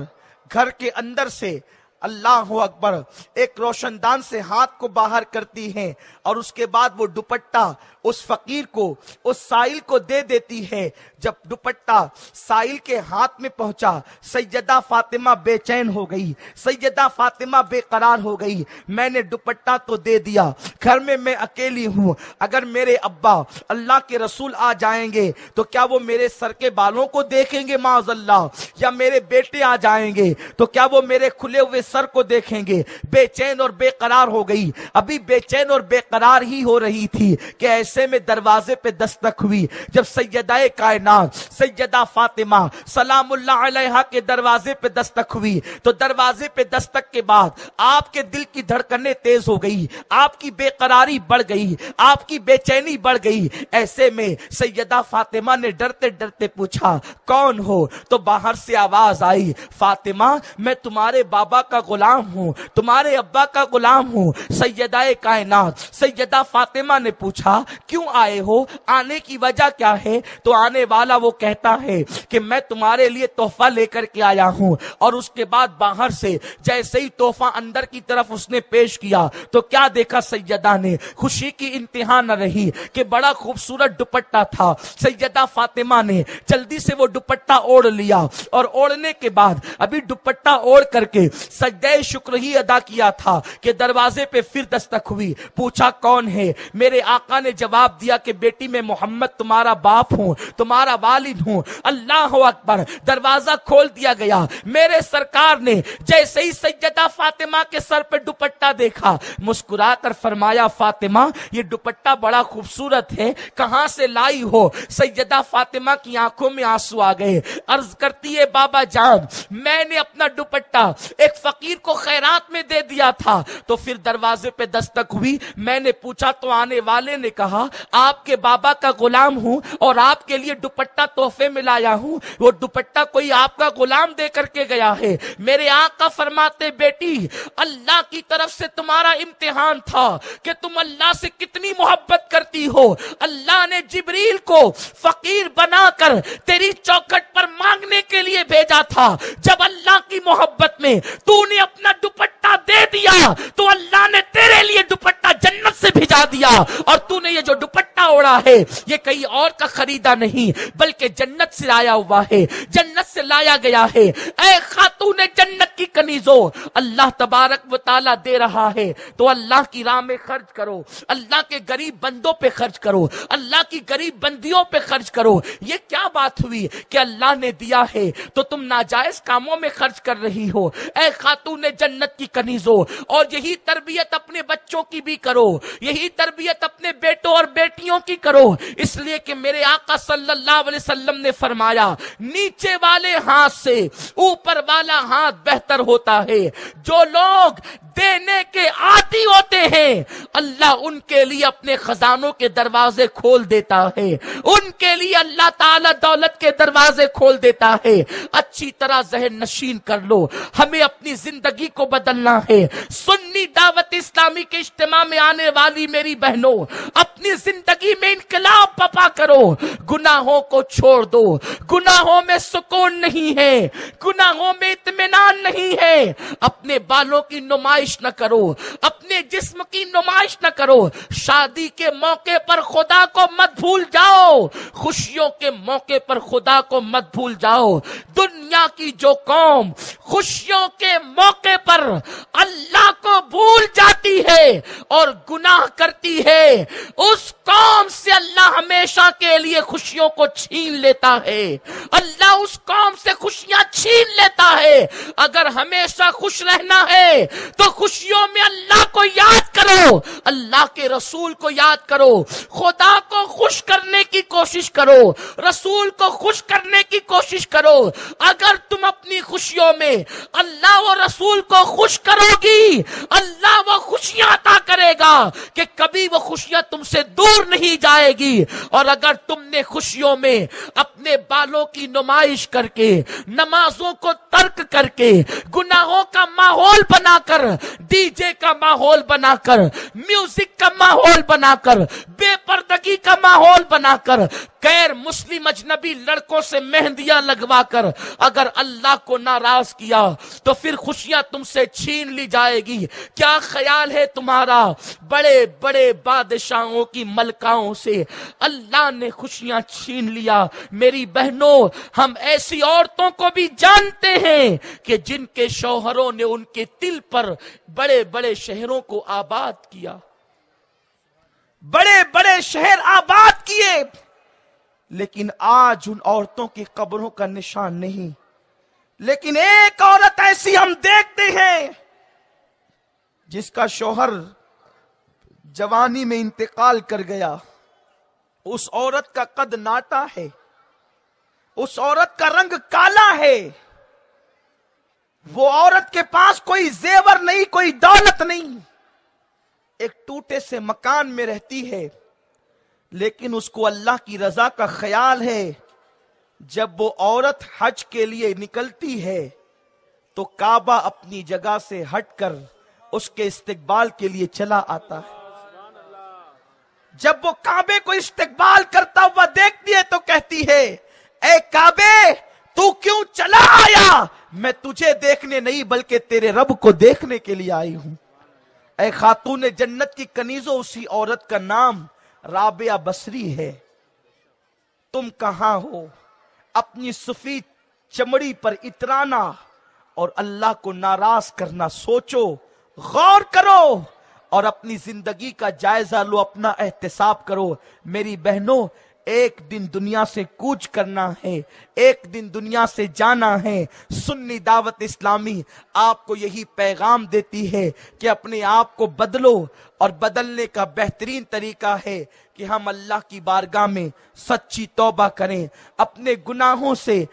گھر کے اندر سے اللہ اکبر ایک روشن دان سے ہاتھ کو باہر کرتی ہیں، اور اس کے بعد وہ دوپٹہ اس فقیر کو، اس سائل کو دے دیتی ہے۔ جب دوپٹہ سائل کے ہاتھ میں پہنچا، سیدہ فاطمہ بے چین ہو گئی، سیدہ فاطمہ بے قرار ہو گئی۔ میں نے دوپٹہ تو دے دیا، گھر میں میں اکیلی ہوں، اگر میرے ابا اللہ کے رسول آ جائیں گے تو کیا وہ میرے سر کے بالوں کو دیکھیں گے معاذ اللہ، یا میرے بیٹے آ جائیں گے تو کیا وہ میرے کھلے ہوئے سر کو دیکھیں گے؟ بے چین اور بے قرار ہو گئی۔ ابھی بے چین اور بے قرار ہی ہو رہی تھی کہ ایسے میں دروازے پہ دستک ہوئی۔ جب سیدہ کائنات سیدہ فاطمہ سلام اللہ علیہا کے دروازے پہ دستک ہوئی، تو دروازے پہ دستک کے بعد آپ کے دل کی دھڑکنیں تیز ہو گئی، آپ کی بے قراری بڑھ گئی، آپ کی بے چینی بڑھ گئی۔ ایسے میں سیدہ فاطمہ نے ڈرتے ڈرتے پوچھا کون ہو؟ تو باہر سے آواز آئی، فاطمہ میں تمہارے بابا کا غلام ہوں، تمہارے ابا کا غلام ہوں۔ سیدہ کائنات سیدہ فاطمہ نے پوچھا کیوں آئے ہو، آنے کی وجہ کیا ہے؟ تو آنے والا وہ کہتا ہے کہ میں تمہارے لیے تحفہ لے کر کے آیا ہوں۔ اور اس کے بعد باہر سے جیسے ہی تحفہ اندر کی طرف اس نے پیش کیا تو کیا دیکھا سیدہ نے؟ خوشی کی انتہا نہ رہی کہ بڑا خوبصورت دوپٹہ تھا۔ سیدہ فاطمہ نے جلدی سے وہ دوپٹہ اوڑھ لیا، اور اوڑھنے کے بعد ابھی دوپٹہ اوڑھ کر کے سجدہ شکر ہی ادا کیا تھا کہ دروازے پہ پھر دستک ہوئی۔ پوچھا کون ہے؟ میرے آقا نے جواب دیا کہ بیٹی میں محمد تمہارا باپ ہوں، تمہارا والد ہوں۔ اللہ اکبر، دروازہ کھول دیا گیا۔ میرے سرکار نے جیسے ہی سیدہ فاطمہ کے سر پہ دوپٹہ دیکھا، مسکرا کر فرمایا فاطمہ یہ دوپٹہ بڑا خوبصورت ہے، کہاں سے لائی ہو؟ سیدہ فاطمہ کی آنکھوں میں آنسو آ گئے، عرض کرتی ہے بابا جان میں نے اپنا دوپٹہ ایک فقیر کو خیرات میں دے دیا تھا۔ تو پھر دروازے پہ دستک ہوئی، میں نے پوچھا تو آنے والے نے کہا آپ کے بابا کا غلام ہوں اور آپ کے لیے دوپٹہ تحفے میں لایا ہوں۔ وہ دوپٹہ کوئی آپ کا غلام دے کر کے گیا ہے۔ میرے آقا فرماتے بیٹی اللہ کی طرف سے تمہارا امتحان تھا کہ تم اللہ سے کتنی محبت کرتی ہو۔ اللہ نے جبریل کو فقیر بنا کر تیری چوکھٹ پر مانگنے کے لیے بھیجا تھا۔ جب اللہ کی محبت میں تو نے اپنا دوپٹہ دے دیا تو اللہ نے تیرے لیے دوپٹہ جنت سے بھیجا دیا، اور تو نے یہ جو دوپٹہ اوڑا ہے یہ کہیں اور کا خریدا نہیں بلکہ جنت سے آیا ہوا ہے، جنت سے لایا گیا ہے۔ اے خاتون جنت کی کنیزوں، اللہ تبارک و تعالیٰ دے رہا ہے تو اللہ کی راہ میں خرچ کرو، اللہ کے غریب بندوں پہ خرچ کرو، اللہ کی غریب بندیوں پہ خرچ کرو۔ یہ کیا بات ہوئی کہ اللہ نے دیا ہے تو تم ناجائز کاموں میں خرچ کر رہی ہو؟ اے خاتون جنت کی کنیزوں، اور یہی تربیت اپنے بچوں کی بھی کرو، یہی تربیت اپنے بیٹوں اور بیٹیوں کی کرو، اس لیے کہ میرے آقا صلی اللہ علیہ وسلم نے فرمایا نیچے والے ہاتھ سے اوپر والا ہاتھ بہتر ہوتا ہے۔ جو لوگ دینے کے عادی ہوتے ہیں اللہ ان کے لیے اپنے خزانوں کے دروازے کھول دیتا ہے، ان کے لیے اللہ تعالی دولت کے دروازے کھول دیتا ہے۔ اچھی طرح ذہن نشین کر لو، ہمیں اپنی زندگی کو بدلنا ہے۔ سنی دعوت اسلامی کے اجتماع میں آنے والی میری بہنوں، اپنی زندگی میں انقلاب پپا کرو، گناہوں کو چھوڑ دو۔ گناہوں میں سکون نہیں ہے، گناہوں میں اطمینان نہیں ہے۔ اپنے بالوں کی نمائش نہ کرو، اپنے جسم کی نمائش نہ کرو۔ شادی کے موقع پر خدا کو مت بھول جاؤ، خوشیوں کے موقع پر خدا کو مت بھول جاؤ۔ دنیا کی جو قوم خوشیوں کے موقع پر اللہ کو بھول جاتی ہے اور گناہ کرتی ہے، اس قوم سے اللہ ہمیشہ کے لیے خوشیوں کو چھین لیتا ہے۔ اللہ اس قوم قوم سے خوشیاں چھین لیتا ہے۔ اگر ہمیشہ خوش رہنا ہے تو خوشیوں میں اللہ کو یاد کرو، اللہ کے رسول کو یاد کرو، خدا کو خوش کرنے کی کوشش کرو، رسول کو خوش کرنے کی کوشش کرو۔ اگر تم اپنی خوشیوں میں اللہ و رسول کو خوش کرو گی، اللہ وہ خوشیاں عطا کرے گا کہ کبھی وہ خوشیاں تم سے دور نہیں جائے گی۔ اور اگر تم نے خوشیوں میں اپنے بالوں کی نمائش کر کے، نمازوں کو ترک کر کے، گناہوں کا ماحول بنا کر، ڈی جے کا ماحول بنا کر، میوزک کا ماحول بنا کر، بے پردگی کا ماحول بنا کر، غیر مسلم اجنبی لڑکوں سے مہندیاں لگوا کر اگر اللہ کو ناراض کیا تو پھر خوشیاں تم سے چھین لی جائے گی۔ کیا خیال ہے تمہارا؟ بڑے بڑے بادشاہوں کی ملکاؤں سے اللہ نے خوشیاں چھین لیا۔ میری بہنوں، ہم ایسی عورتوں کو بھی جانتے ہیں کہ جن کے شوہروں نے ان کے دل پر بڑے بڑے شہروں کو آباد کیا، بڑے بڑے شہر آباد کیے، لیکن آج ان عورتوں کی قبروں کا نشان نہیں۔ لیکن ایک عورت ایسی ہم دیکھتے ہیں جس کا شوہر جوانی میں انتقال کر گیا، اس عورت کا قد ناٹا ہے، اس عورت کا رنگ کالا ہے، وہ عورت کے پاس کوئی زیور نہیں، کوئی دولت نہیں، ایک ٹوٹے سے مکان میں رہتی ہے، لیکن اس کو اللہ کی رضا کا خیال ہے۔ جب وہ عورت حج کے لیے نکلتی ہے تو کعبہ اپنی جگہ سے ہٹ کر اس کے استقبال کے لیے چلا آتا ہے۔ جب وہ کعبے کو استقبال کرتا ہوا دیکھتی ہے تو کہتی ہے، اے کعبے تو کیوں چلا آیا؟ میں تجھے دیکھنے نہیں بلکہ تیرے رب کو دیکھنے کے لیے آئی ہوں۔ اے خاتون جنت کی کنیزوں، اسی عورت کا نام رابعہ بصری ہے۔ تم کہاں ہو؟ اپنی سفید چمڑی پر اترانا اور اللہ کو ناراض کرنا سوچو، غور کرو اور اپنی زندگی کا جائزہ لو، اپنا احتساب کرو۔ میری بہنوں، ایک دن دنیا سے کوچ کرنا ہے، ایک دن دنیا سے جانا ہے۔ سنی دعوت اسلامی آپ کو یہی پیغام دیتی ہے کہ اپنے آپ کو بدلو، اور بدلنے کا بہترین طریقہ ہے کہ ہم اللہ کی بارگاہ میں سچی توبہ کریں، اپنے گناہوں سے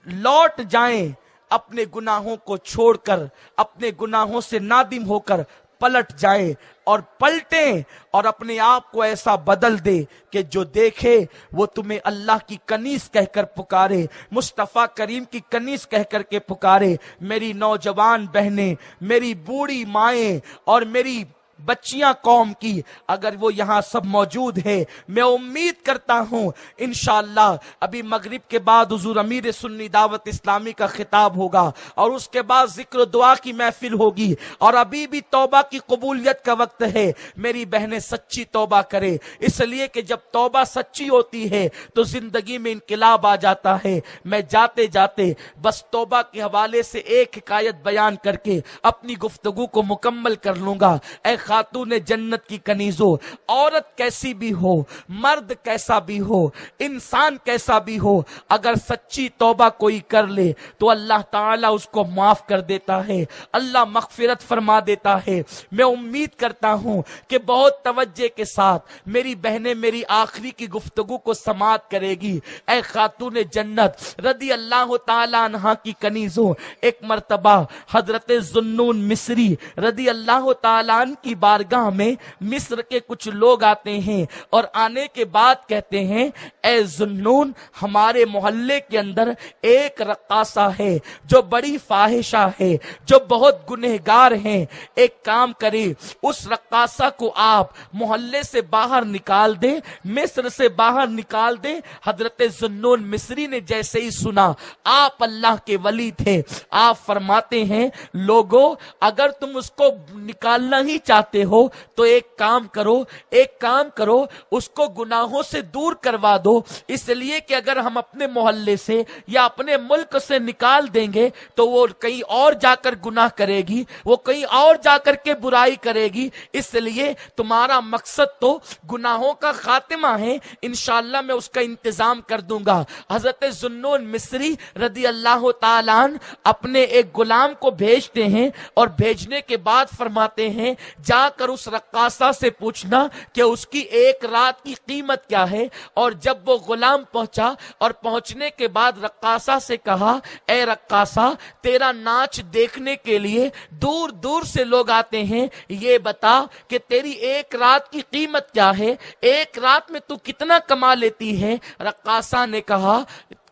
لوٹ جائیں، اپنے گناہوں کو چھوڑ کر، اپنے گناہوں سے نادم ہو کر پلٹ جائیں اور پلٹیں، اور اپنے آپ کو ایسا بدل دے کہ جو دیکھے وہ تمہیں اللہ کی کنیز کہہ کر پکارے، مصطفیٰ کریم کی کنیز کہہ کر کے پکارے۔ میری نوجوان بہنیں، میری بوڑھی مائیں اور میری بچیاں قوم کی، اگر وہ یہاں سب موجود ہیں، میں امید کرتا ہوں انشاءاللہ ابھی مغرب کے بعد حضور امیر سنی دعوت اسلامی کا خطاب ہوگا اور اس کے بعد ذکر و دعا کی محفل ہوگی، اور ابھی بھی توبہ کی قبولیت کا وقت ہے۔ میری بہنیں سچی توبہ کرے، اس لیے کہ جب توبہ سچی ہوتی ہے تو زندگی میں انقلاب آ جاتا ہے۔ میں جاتے جاتے بس توبہ کے حوالے سے ایک حکایت بیان کر کے اپنی گفتگو کو مکمل کر لوں گا۔ اے خاتون جنت کی کنیزوں، عورت کیسی بھی ہو، مرد کیسا بھی ہو، انسان کیسا بھی ہو، اگر سچی توبہ کوئی کر لے تو اللہ تعالیٰ اس کو معاف کر دیتا ہے، اللہ مغفرت فرما دیتا ہے۔ میں امید کرتا ہوں کہ بہت توجہ کے ساتھ میری بہنیں میری آخری کی گفتگو کو سماعت کرے گی۔ اے خاتون جنت رضی اللہ تعالیٰ عنہ کی کنیزوں، ایک مرتبہ حضرت ذوالنون مصری رضی اللہ تعالیٰ عنہ کی بارگاہ میں مصر کے کچھ لوگ آتے ہیں اور آنے کے بعد کہتے ہیں، اے ذوالنون، ہمارے محلے کے اندر ایک رقاصہ ہے جو بڑی فاحشہ ہے، جو بہت گنہگار ہیں، ایک کام کرے اس رقاصہ کو آپ محلے سے باہر نکال دیں، مصر سے باہر نکال دیں۔ حضرت ذوالنون مصری نے جیسے ہی سنا، آپ اللہ کے ولی تھے، آپ فرماتے ہیں، لوگو اگر تم اس کو نکالنا ہی چاہتے چاہتے ہو تو ایک کام کرو اس کو گناہوں سے دور کروا دو، اس لیے کہ اگر ہم اپنے محلے سے یا اپنے ملک سے نکال دیں گے تو وہ کہیں اور جا کر گناہ کرے گی، وہ کہیں اور جا کر کے برائی کرے گی، اس لیے تمہارا مقصد تو گناہوں کا خاتمہ ہے، انشاءاللہ میں اس کا انتظام کر دوں گا۔ حضرت ذوالنون مصری رضی اللہ تعالیٰ عنہ اپنے ایک غلام کو بھیجتے ہیں اور بھیجنے کے بعد فرماتے ہیں جا کر اس رقاصہ سے پوچھنا کہ اس کی ایک رات کی قیمت کیا ہے۔ اور جب وہ غلام پہنچا اور پہنچنے کے بعد رقاصہ سے کہا اے رقاصہ تیرا ناچ دیکھنے کے لیے دور دور سے لوگ آتے ہیں، یہ بتا کہ تیری ایک رات کی قیمت کیا ہے، ایک رات میں تو کتنا کما لیتی ہے؟ رقاصہ نے کہا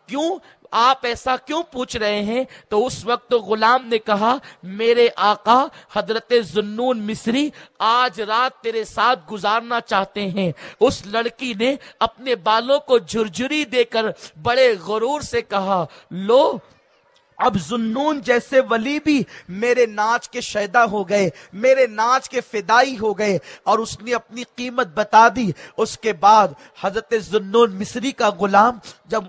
کیوں آپ ایسا کیوں پوچھ رہے ہیں؟ تو اس وقت غلام نے کہا میرے آقا حضرت ذوالنون مصری آج رات تیرے ساتھ گزارنا چاہتے ہیں۔ اس لڑکی نے اپنے بالوں کو جھرجھری دے کر بڑے غرور سے کہا لو اب ذوالنون جیسے ولی بھی میرے ناچ کے شیدا ہو گئے، میرے ناچ کے فدائی ہو گئے، اور اس نے اپنی قیمت بتا دی۔ اس کے بعد حضرت ذوالنون مصری کا غلام جب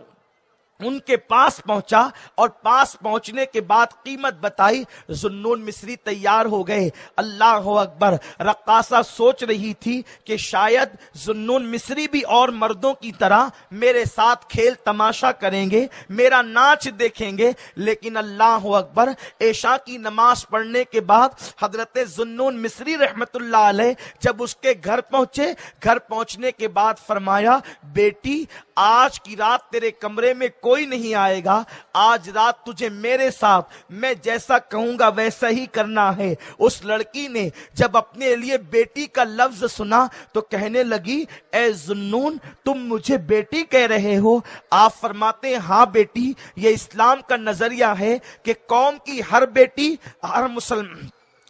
ان کے پاس پہنچا اور پاس پہنچنے کے بعد قیمت بتائی، ذوالنون مصری تیار ہو گئے۔ اللہ اکبر! رقاصہ سوچ رہی تھی کہ شاید ذوالنون مصری بھی اور مردوں کی طرح میرے ساتھ کھیل تماشا کریں گے، میرا ناچ دیکھیں گے، لیکن اللہ اکبر! عشاء کی نماز پڑھنے کے بعد حضرت ذوالنون مصری رحمت اللہ علیہ جب اس کے گھر پہنچے، گھر پہنچنے کے بعد فرمایا بیٹی آج کی رات تیرے کمرے میں کوئی نہیں آئے گا، آج رات تجھے میرے ساتھ میں جیسا کہوں گا ویسا ہی کرنا ہے۔ اس لڑکی نے جب اپنے لیے بیٹی کا لفظ سنا تو کہنے لگی اے ذوالنون تم مجھے بیٹی کہہ رہے ہو؟ آپ فرماتے ہیں ہاں بیٹی، یہ اسلام کا نظریہ ہے کہ قوم کی ہر بیٹی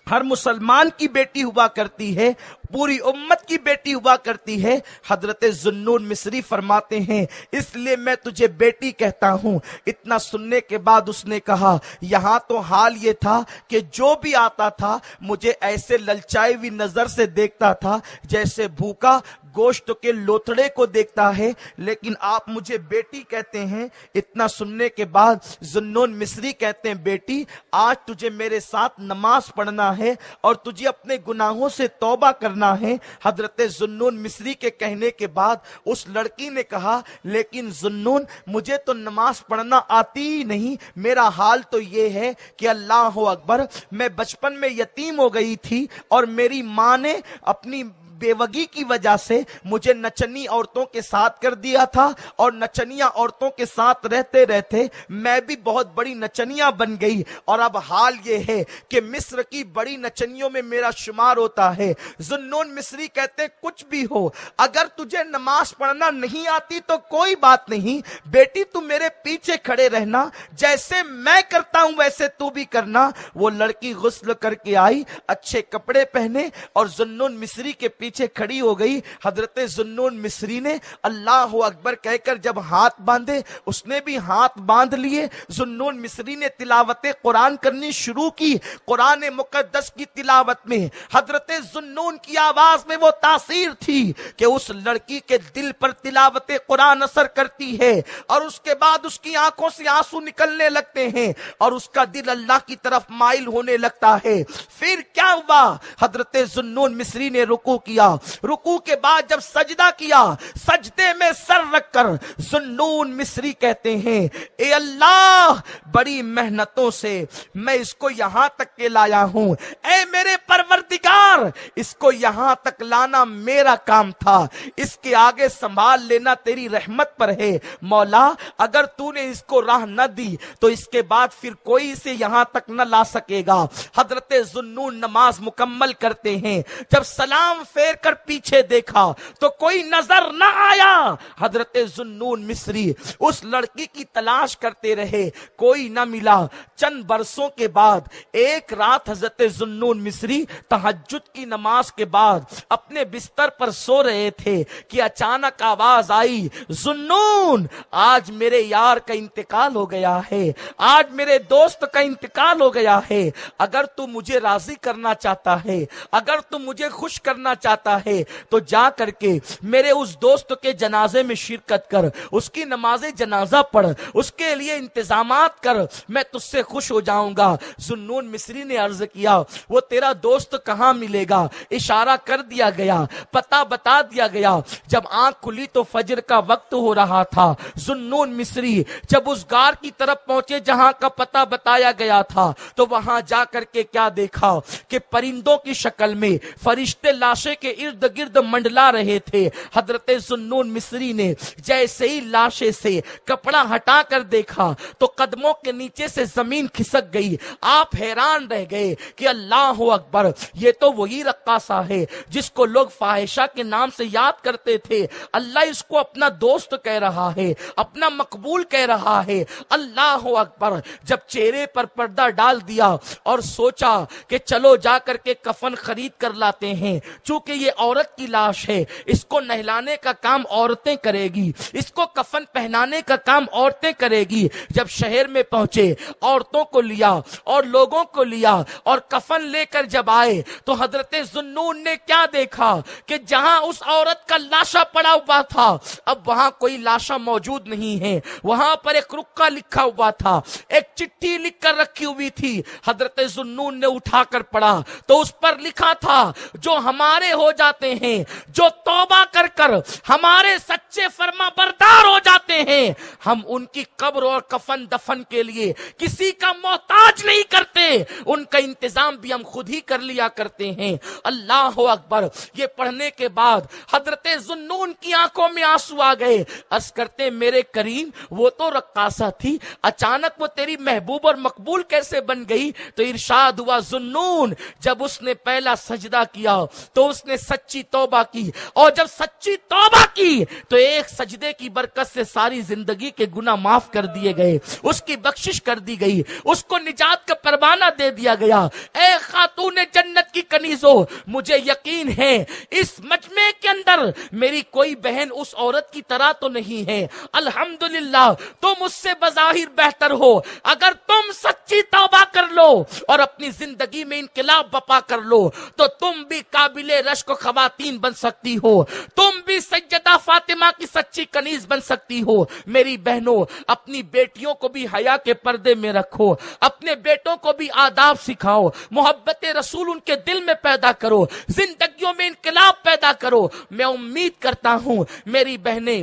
ہر مسلمان کی بیٹی ہوا کرتی ہے، پوری امت کی بیٹی ہوا کرتی ہے۔ حضرت ذوالنون مصری فرماتے ہیں اس لیے میں تجھے بیٹی کہتا ہوں۔ اتنا سننے کے بعد اس نے کہا یہاں تو حال یہ تھا کہ جو بھی آتا تھا مجھے ایسے للچائی ہوئی نظر سے دیکھتا تھا جیسے بھوکا گوشت کے لوتھڑے کو دیکھتا ہے، لیکن آپ مجھے بیٹی کہتے ہیں۔ اتنا سننے کے بعد ذوالنون مصری کہتے ہیں بیٹی آج تجھے میرے ساتھ نماز پڑھنا ہے اور تجھے اپنے گناہوں سے توبہ کرنا ہے۔ حضرت ذوالنون مصری کے کہنے کے بعد اس لڑکی نے کہا لیکن ذوالنون مجھے تو نماز پڑھنا آتی ہی نہیں، میرا حال تو یہ ہے کہ اللہ اکبر میں بچپن میں یتیم ہو گئی تھی اور میری ماں نے اپنی بیوگی کی وجہ سے مجھے نچنی عورتوں کے ساتھ کر دیا تھا، اور نچنیاں عورتوں کے ساتھ رہتے رہتے میں بھی بہت بڑی نچنیاں بن گئی، اور اب حال یہ ہے کہ مصر کی بڑی نچنیوں میں میرا شمار ہوتا ہے۔ ذوالنون مصری کہتے کچھ بھی ہو اگر تجھے نماز پڑھنا نہیں آتی تو کوئی بات نہیں بیٹی، تم میرے پیچھے کھڑے رہنا، جیسے میں کرتا ہوں ویسے تو بھی کرنا۔ وہ لڑکی غسل کر کے آئی، اچھے کپڑے پہنے اور ذوالنون مصری کے پیچھے کھڑی ہو گئی۔ حضرت ذوالنون مصری نے اللہ اکبر کہہ کر جب ہاتھ باندھے اس نے بھی ہاتھ باندھ لیے۔ ذوالنون مصری نے تلاوت قرآن کرنی شروع کی۔ قرآن مقدس کی تلاوت میں حضرت ذوالنون کی آواز میں وہ تاثیر تھی کہ اس لڑکی کے دل پر تلاوت قرآن اثر کرتی ہے، اور اس کے بعد اس کی آنکھوں سے آنسو نکلنے لگتے ہیں اور اس کا دل اللہ کی طرف مائل ہونے لگتا ہے۔ پھر کیا ہوا؟ حضرت ذوالنون مصری نے رکوع کیا، رکوع کے بعد جب سجدہ کیا، سجدے میں سر رکھ کر ذوالنون مصری کہتے ہیں اے اللہ بڑی محنتوں سے میں اس کو یہاں تک کے لایا ہوں، اے میرے پروردگار اس کو یہاں تک لانا میرا کام تھا، اس کے آگے سنبھال لینا تیری رحمت پر ہے۔ مولا اگر تو نے اس کو راہ نہ دی تو اس کے بعد پھر کوئی اسے یہاں تک نہ لا سکے گا۔ حضرت ذوالنون نماز مکمل کرتے ہیں، جب سلام پھیر کر پیچھے دیکھا تو کوئی نظر نہ آیا۔ حضرت ذوالنون مصری اس لڑکی کی تلاش کرتے رہے، کوئی نہ ملا۔ چند برسوں کے بعد ایک رات حضرت ذوالنون مصری تہجد کی نماز کے بعد اپنے بستر پر سو رہے تھے کہ اچانک آواز آئی ذوالنون آج میرے یار کا انتقال ہو گیا ہے، آج میرے دوست کا انتقال ہو گیا ہے، اگر تو مجھے راضی کرنا چاہتا ہے، اگر تو مجھے خوش کرنا چاہتا ہے تو جا کر کے میرے اس دوست کے جنازے میں شرکت کر، اس کی نماز جنازہ پڑھ، اس کے لیے انتظامات کر، میں تجھ سے خوش ہو جاؤں گا۔ ذوالنون مصری نے عرض کیا وہ تیرا دوست کہاں ملے گا؟ اشارہ کر دیا گیا، پتہ بتا دیا گیا۔ جب آنکھ کھلی تو فجر کا وقت ہو رہا تھا۔ ذوالنون مصری جب اس غار کی طرف پہنچے جہاں کا پتہ بتایا گیا تھا تو وہاں جا کر کے کیا دیکھا کہ پرندوں کی شکل میں فرشتے لاشیں کے ارد گرد منڈلا رہے تھے۔ حضرت ذوالنون مصری نے جیسے ہی لاشیں سے کپڑا ہٹا کر دیکھا تو قدموں کے نیچے سے زمین کھسک گئی۔ آپ حیران رہ گئے کہ اللہ اکبر، یہ تو وہی رقاصہ ہے جس کو لوگ فاحشہ کے نام سے یاد کرتے تھے، اللہ اس کو اپنا دوست کہہ رہا ہے، اپنا مقبول کہہ رہا ہے۔ اللہ اکبر۔ جب چہرے پر پردہ ڈال دیا اور سوچا کہ چلو جا کر کے کفن خرید کر لاتے ہیں، چونکہ یہ عورت کی لاش ہے، اس کو نہلانے کا کام عورتیں کرے گی، اس کو کفن پہنانے کا کام عورتیں کرے گی۔ جب شہر میں پہنچے، عورتوں کو لیا اور لوگوں کو لیا اور کفن لے کر جب آئے تو حضرت ذوالنون نے کیا دیکھا کہ جہاں اس عورت کا لاشا پڑا ہوا تھا اب وہاں کوئی لاشا موجود نہیں ہے، وہاں پر ایک رکا لکھا ہوا تھا، ایک چٹھی لکھ کر رکھی ہوئی تھی۔ حضرت ذوالنون نے اٹھا کر پڑھا تو اس پر لکھا تھا جو ہمارے ہو جاتے ہیں، جو توبہ کر کر ہمارے سچے فرما بردار ہو جاتے ہیں، ہم ان کی قبر اور کفن دفن کے لیے کسی کا محتاج نہیں کرتے، ان کا انتظام بھی ہم خود ہی کر لیا کرتے ہیں۔ اللہ اکبر۔ یہ پڑھنے کے بعد حضرت ذوالنون کی آنکھوں میں آنسو آ گئے، عرض کرتے میرے کریم وہ تو رقاصہ تھی، اچانک وہ تیری محبوب اور مقبول کیسے بن گئی؟ تو ارشاد ہوا ذوالنون جب اس نے پہلا سجدہ کیا تو اس نے سچی توبہ کی، اور جب سچی توبہ کی تو ایک سجدے کی برکت سے ساری زندگی کے گناہ معاف کر دیے گئے، اس کی بخشش کر دی گئی، اس کو نجات کا پروانہ دے دیا گیا۔ اے خاتون جنت کی کنیزو، مجھے یقین ہے اس مجمع کے اندر میری کوئی بہن اس عورت کی طرح تو نہیں ہے۔ الحمدللہ تم اس سے بظاہر بہتر ہو، اگر تم سچی توبہ کر لو اور اپنی زندگی میں انقلاب بپا کر لو تو تم بھی قابل رشک خواتین بن سکتی ہو، تم بھی سیدہ فاطمہ کی سچی کنیز بن سکتی ہو۔ میری بہنوں، اپنی بیٹیوں کو بھی حیا کے پردے میں رکھو، اپنے بیٹوں کو بھی آداب سکھاؤ، محبت رسول ان کے دل میں پیدا کرو، زندگیوں میں انقلاب پیدا کرو۔ میں امید کرتا ہوں میری بہنیں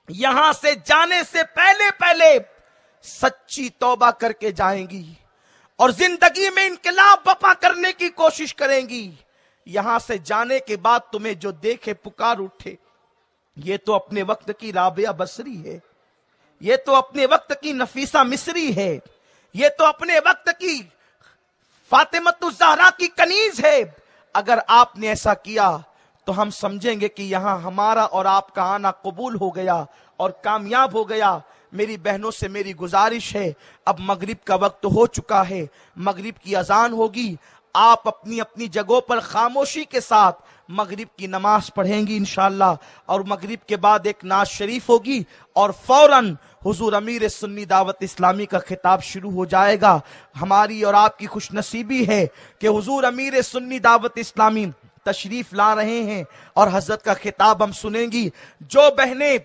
یہاں سے جانے سے پہلے سچی توبہ کر کے جائیں گی اور زندگی میں انقلاب بپا کرنے کی کوشش کریں گی۔ یہاں سے جانے کے بعد تمہیں جو دیکھے پکار اٹھے، یہ تو اپنے وقت کی رابعہ بصری ہے، یہ تو اپنے وقت کی نفیسہ مصری ہے، یہ تو اپنے وقت کی فاطمۃ الزہرا کی کنیز ہے۔ اگر آپ نے ایسا کیا تو ہم سمجھیں گے کہ یہاں ہمارا اور آپ کا آنا قبول ہو گیا اور کامیاب ہو گیا۔ میری بہنوں سے میری گزارش ہے، اب مغرب کا وقت ہو چکا ہے، مغرب کی اذان ہوگی، آپ اپنی اپنی جگہوں پر خاموشی کے ساتھ مغرب کی نماز پڑھیں گی انشاءاللہ، اور مغرب کے بعد ایک نعت شریف ہوگی اور فوراً حضور امیر سنی دعوت اسلامی کا خطاب شروع ہو جائے گا۔ ہماری اور آپ کی خوش نصیبی ہے کہ حضور امیر سنی دعوت اسلامی تشریف لا رہے ہیں اور حضرت کا خطاب ہم سنیں گی۔ جو بہنیں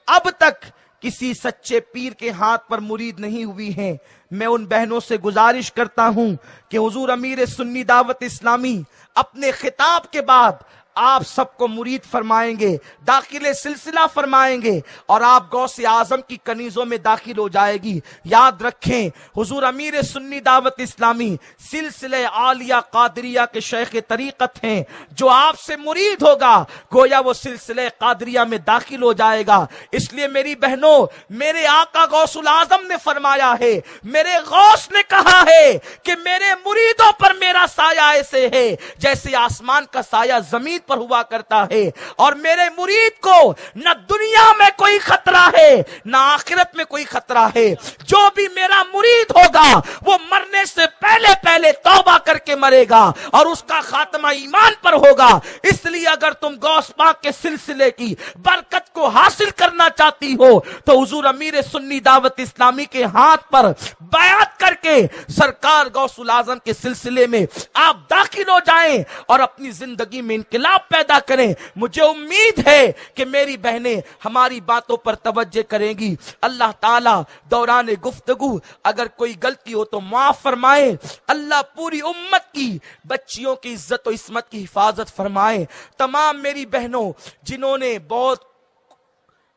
اب تک کسی سچے پیر کے ہاتھ پر مرید نہیں ہوئی ہیں، میں ان بہنوں سے گزارش کرتا ہوں کہ حضور امیر سنی دعوت اسلامی اپنے خطاب کے بعد آپ سب کو مرید فرمائیں گے، داخل سلسلہ فرمائیں گے اور آپ غوث اعظم کی کنیزوں میں داخل ہو جائے گی۔ یاد رکھیں حضور امیر سنی دعوت اسلامی سلسلہ عالیہ قادریہ کے شیخ طریقت ہیں، جو آپ سے مرید ہوگا گویا وہ سلسلہ قادریہ میں داخل ہو جائے گا۔ اس لیے میری بہنوں، میرے آقا غوث الاعظم نے فرمایا ہے، میرے غوث نے کہا ہے کہ میرے مریدوں پر میرا سایہ ایسے ہے جیسے آسمان کا سایہ زمین پر ہوا کرتا ہے، اور میرے مرید کو نہ دنیا میں کوئی خطرہ ہے نہ آخرت میں کوئی خطرہ ہے۔ جو بھی میرا مرید ہوگا وہ مرنے سے پہلے پہلے توبہ کر کے مرے گا اور اس کا خاتمہ ایمان پر ہوگا۔ اس لیے اگر تم غوث پاک کے سلسلے کی برکت کو حاصل کرنا چاہتی ہو تو حضور امیر سنی دعوت اسلامی کے ہاتھ پر بیعت کر کے سرکار غوث الاعظم کے سلسلے میں آپ داخل ہو جائیں اور اپنی زندگی میں انقلاب پیدا کریں۔ مجھے امید ہے کہ میری بہنیں ہماری باتوں پر توجہ کریں گی۔ اللہ تعالیٰ دوران گفتگو اگر کوئی غلطی ہو تو معاف فرمائے۔ اللہ پوری امت کی بچیوں کی عزت و عصمت کی حفاظت فرمائے۔ تمام میری بہنوں جنہوں نے بہت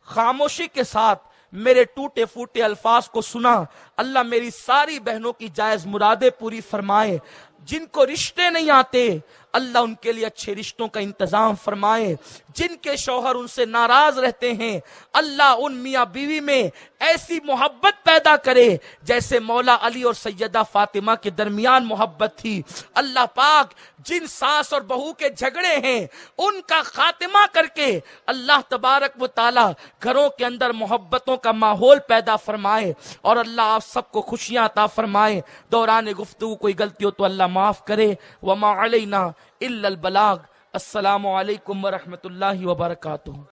خاموشی کے ساتھ میرے ٹوٹے پھوٹے الفاظ کو سنا، اللہ میری ساری بہنوں کی جائز مرادیں پوری فرمائے۔ جن کو رشتے نہیں آتے اللہ ان کے لیے اچھے رشتوں کا انتظام فرمائے۔ جن کے شوہر ان سے ناراض رہتے ہیں اللہ ان میاں بیوی میں ایسی محبت پیدا کرے جیسے مولا علی اور سیدہ فاطمہ کے درمیان محبت تھی۔ اللہ پاک جن ساس اور بہو کے جھگڑے ہیں ان کا خاتمہ کر کے اللہ تبارک و تعالی گھروں کے اندر محبتوں کا ماحول پیدا فرمائے، اور اللہ آپ سب کو خوشیاں عطا فرمائے۔ دوران گفتگو کوئی غلطی ہو تو اللہ معاف کرے۔ وما علینا الا البلاغ۔ السلام علیکم ورحمۃ اللہ وبرکاتہ۔